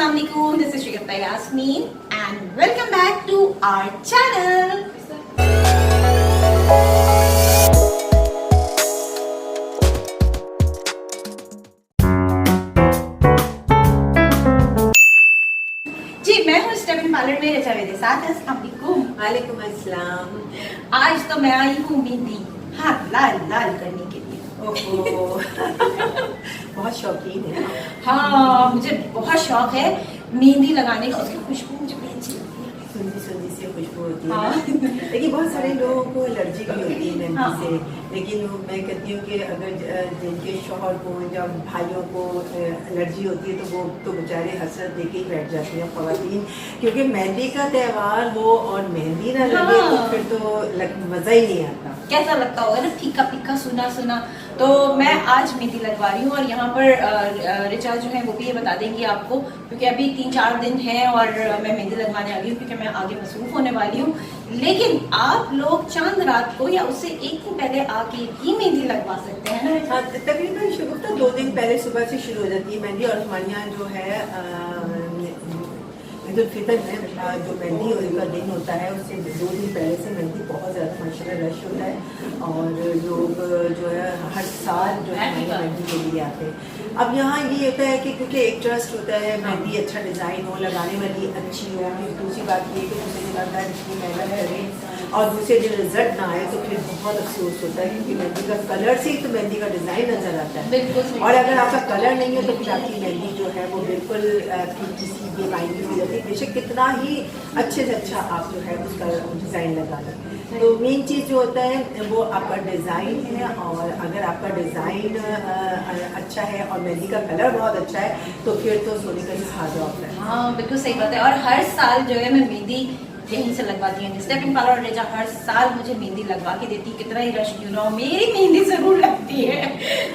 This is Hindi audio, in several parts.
अस्सलाम वालेकुम, this is Shikta Yasmin and welcome back to our channel. जी मैं हूँ स्टेफन पार्लर में रजा मेरे साथ। अस्सलाम वालेकुम। वालेकुम अस्सलाम। आज तो मैं आई हूँ मेहंदी हाथ लाल लाल करने के लिए। ओहो बहुत शौकीन है। हाँ, मुझे बहुत शौक है मेहंदी लगाने की। उसकी खुशबू मुझे बड़ी अच्छी लगती है। सुंदी सुंदी सी खुशबू होती है हाँ। ना। लेकिन बहुत सारे लोगों को एलर्जी भी होती है मेहंदी हाँ। से। लेकिन मैं कहती हूँ कि अगर जिनके शौहर को या भाइयों को एलर्जी होती है तो वो तो बेचारे हसरत देके ही बैठ जाती हैं ख़वातीन, क्योंकि मेहंदी का त्यौहार हो और मेहंदी ना लगे तो हाँ। फिर तो मज़ा ही नहीं आता। कैसा लगता होगा ना, फीका फीका सुना सुना। तो मैं आज मेहंदी लगवा रही हूँ और यहाँ पर रिचा जो है वो भी ये बता देंगी आपको, क्योंकि अभी 3-4 दिन है और मैं मेहंदी लगवाने वाली हूँ क्योंकि मैं आगे मसरूफ होने वाली हूँ। लेकिन आप लोग चांद रात को या उससे एक दिन पहले आके भी मेहंदी लगवा सकते हैं ना। हाँ, तकरीबन शुरू तो 2 दिन पहले सुबह से शुरू हो जाती है मेहंदी। और हमारे यहाँ जो है ईद उल फितर में जो मेहंदी का दिन होता है उससे 2 दिन पहले से मेहंदी बहुत ज़्यादा माशाल्लाह रश होता है और लोग जो है हर साल जो है मेहंदी के लिए आते हैं। अब यहाँ ये होता है कि क्योंकि एक ट्रस्ट होता है, मेहंदी अच्छा डिज़ाइन हो, लगाने वाली अच्छी हो। फिर दूसरी बात ये कि दूसरे दिन लगता है इतनी मेहनत करें और दूसरे दिन रिजल्ट ना आए तो फिर बहुत अफसोस होता है, क्योंकि मेहंदी का कलर से ही तो मेहंदी का डिज़ाइन नज़र आता है। बिल्कुल। और अगर आपका कलर नहीं है तो फिर आपकी मेहंदी जो है वो बिल्कुल किसी बेमायने हो जाती है, बेशक कितना ही अच्छे से अच्छा आप जो है उसका डिज़ाइन लगा लें। तो मेन चीज़ जो होता है वो आपका डिज़ाइन है, और अगर आपका डिज़ाइन अच्छा है और मेहंदी का कलर बहुत अच्छा है तो फिर तो सोने का सुहागा होता है। हाँ बिल्कुल सही बात है। और हर साल जो है मैं मेहंदी यहीं से लगवाती हूँ। स्टेफन पार्लर और रेजा हर साल मुझे मेहंदी लगवा के देती, कितना ही रश क्यों ना हो मेरी मेहंदी जरूर लगती है।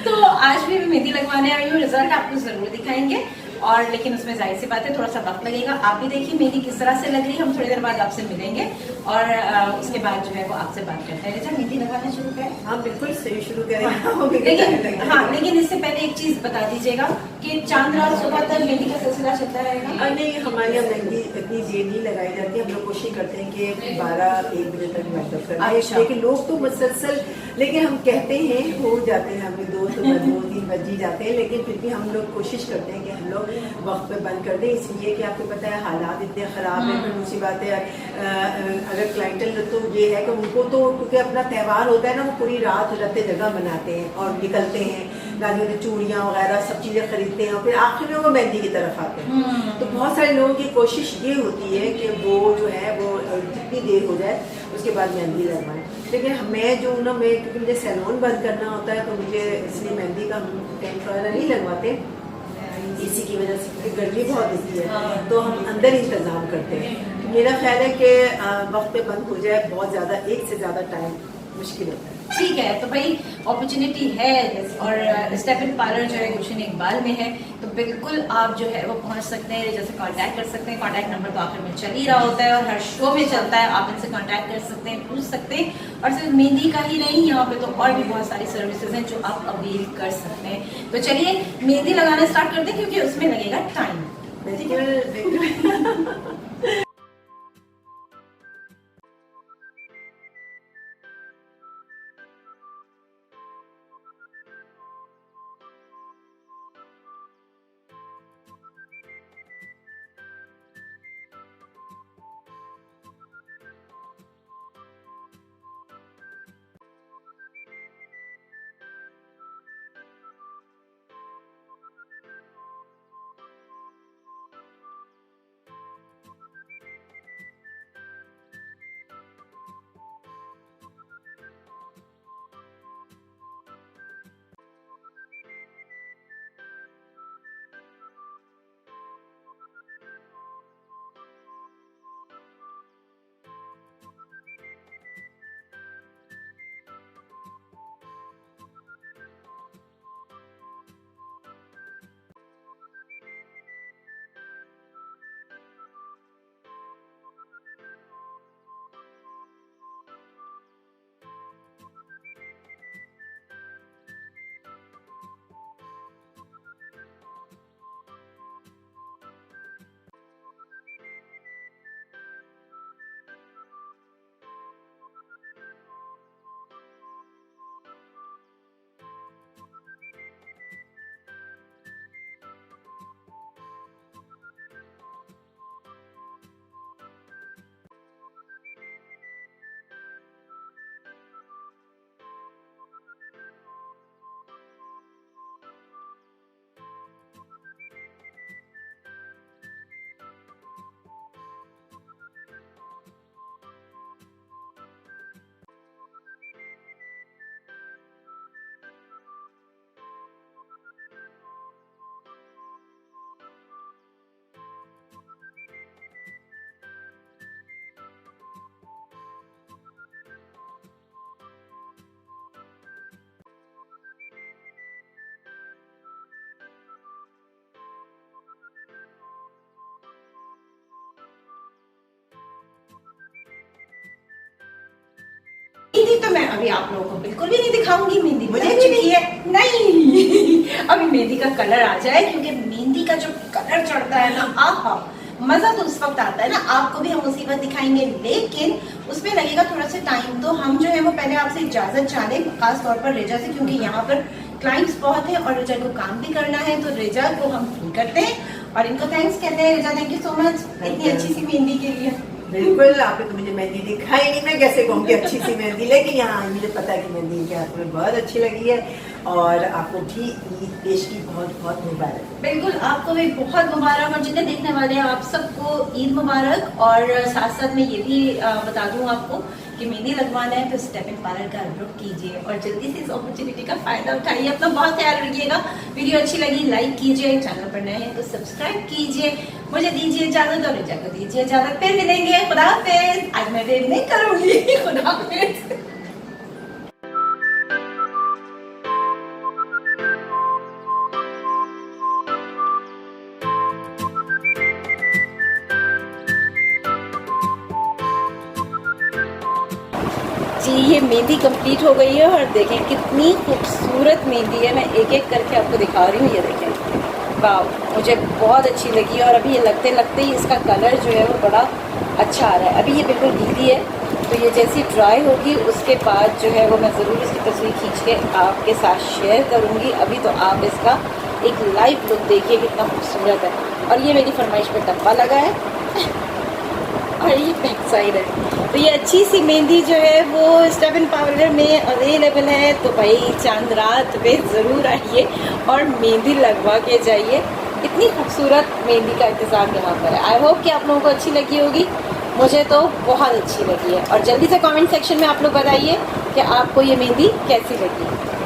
तो आज भी मैं मेहंदी लगवाने आई हूँ, रिजल्ट आपको जरूर दिखाएंगे। और लेकिन उसमें जाहिर सी बात है थोड़ा सा वक्त लगेगा। आप भी देखिए मेहंदी किस तरह से लग रही है। हम थोड़ी देर बाद आपसे मिलेंगे और उसके बाद जो है वो आपसे बात करते हैं। रेजा मेहंदी लगाना शुरू करें? हाँ बिल्कुल सही शुरू लेकिन हाँ, करें। लेकिन इससे पहले एक चीज बता दीजिएगा कि चांद रात सुबह तक मेहंदी का सिलसिला चलता रहेगा? नहीं, हमारे यहाँ मेहंदी इतनी देर नहीं लगाई जाती। हम लोग कोशिश करते हैं कि 12-1 बजे तक मेकअप करें। अच्छा। लेकिन लोग तो मुसलसल, लेकिन हम कहते हैं हो जाते हैं, हमें 2-3 बज ही जाते हैं, लेकिन फिर भी हम लोग कोशिश करते हैं कि हम लोग वक्त पे बंद कर दें, इसलिए कि आपको पता है हालात इतने ख़राब हैं। फिर दूसरी बात है अगर क्लाइंटल तो ये है कि उनको तो क्योंकि अपना त्यौहार होता है ना, वो पूरी रात रहते जगह बनाते हैं और निकलते हैं, गाड़ियों की चूड़ियाँ वगैरह सब चीज़ें खरीदते हैं और फिर आखिर में वो मेहंदी की तरफ आते हैं। तो बहुत सारे लोगों की कोशिश ये होती है कि वो जो है वो जितनी देर हो जाए उसके बाद मेहंदी लगवाएं। लेकिन मैं जो ना, मैं क्योंकि मुझे सैलून बंद करना होता है तो मुझे इसलिए मेहंदी का टेंट वगैरह नहीं लगवाते इसी की वजह से, क्योंकि गर्मी बहुत होती है तो हम अंदर ही इंतज़ाम करते हैं। मेरा ख्याल है कि वक्त पे बंद हो जाए बहुत ज़्यादा, एक से ज़्यादा टाइम मुश्किल होता है। ठीक है, तो भाई अपॉर्चुनिटी है और स्टेफन पार्लर जो है गुलशन इकबाल में है, तो बिल्कुल आप जो है वो पहुंच सकते हैं, जैसे कांटेक्ट कर सकते हैं। कांटेक्ट नंबर तो आखिर में चल ही रहा होता है और हर शो में चलता है, आप इनसे कांटेक्ट कर सकते हैं, पूछ सकते हैं। और सिर्फ मेहंदी का ही नहीं, यहाँ पे तो और भी बहुत सारी सर्विसेज हैं जो आप अवेल कर सकते हैं। तो चलिए मेहंदी लगाना स्टार्ट करते हैं क्योंकि उसमें लगेगा टाइम। तो मैं अभी आप लोगों को बिल्कुल भी नहीं दिखाऊंगी। मेहंदी मुझे लग चुकी है, नहीं अभी मेहंदी का कलर आ जाए, क्योंकि मेहंदी का जो कलर चढ़ता है ना, आहा, मजा तो उस वक्त आता है ना। आपको भी हम उसी वक्त दिखाएंगे, लेकिन उसमें लगेगा थोड़ा सा टाइम। तो हम जो है वो पहले आपसे इजाजत चाहें, खास तौर पर रेजा से, क्योंकि यहाँ पर क्लाइंट्स बहुत हैं और रेजा को काम भी करना है। तो रेजा को हम फोन करते हैं और इनको थैंक्स कहते हैं। रेजा, थैंक यू सो मच इतनी अच्छी सी मेहंदी के लिए। बिल्कुल, आपने तो मुझे मेहंदी दिखाई नहीं, मैं कैसे कहूँगी अच्छी सी मेहंदी, लेकिन यहाँ मुझे पता है कि मेहंदी इनके हाथ में बहुत अच्छी लगी है। और आपको भी ईद पेश की बहुत बहुत मुबारक। बिल्कुल, आपको भी बहुत मुबारक, और जितने देखने वाले हैं आप सबको ईद मुबारक। और साथ साथ मैं ये भी बता दूं आपको कि मेहंदी लगवाना है तो स्टेप इन पार्लर का रुख कीजिए और जल्दी से इस अपॉर्चुनिटी का फायदा उठाइए। अपना बहुत ख्याल रखिएगा। वीडियो अच्छी लगी लाइक कीजिए, चैनल पर नए हैं तो सब्सक्राइब कीजिए। मुझे दीजिए इजाजत और रेजा को दीजिए इजाजत, फिर मिलेंगे। खुदा हाफिज। आज मैं वेव नहीं करूंगी। खुदा हाफिज। जी, ये मेहंदी कंप्लीट हो गई है और देखें कितनी खूबसूरत मेहंदी है। मैं एक एक करके आपको दिखा रही हूँ। ये देखें, वाह, मुझे बहुत अच्छी लगी। और अभी ये लगते लगते ही इसका कलर जो है वो बड़ा अच्छा आ रहा है। अभी ये बिल्कुल गीली है, तो ये जैसी ड्राई होगी उसके बाद जो है वो मैं ज़रूर इसकी तस्वीर खींच के आपके साथ शेयर करूँगी। अभी तो आप इसका एक लाइव लुक देखिए कितना खूबसूरत है। और ये मेरी फरमाइश पे टप्पा लगा है और ये बैक साइड है। तो ये अच्छी सी मेहंदी जो है वो स्टेप इन पार्लर में अवेलेबल है। तो भाई चांद रात पे ज़रूर आइए और मेहंदी लगवा के जाइए। इतनी खूबसूरत मेहंदी का इंतज़ाम यहाँ पर है। आई होप कि आप लोगों को अच्छी लगी होगी। मुझे तो बहुत अच्छी लगी है। और जल्दी से कमेंट सेक्शन में आप लोग बताइए कि आपको ये मेहंदी कैसी लगी।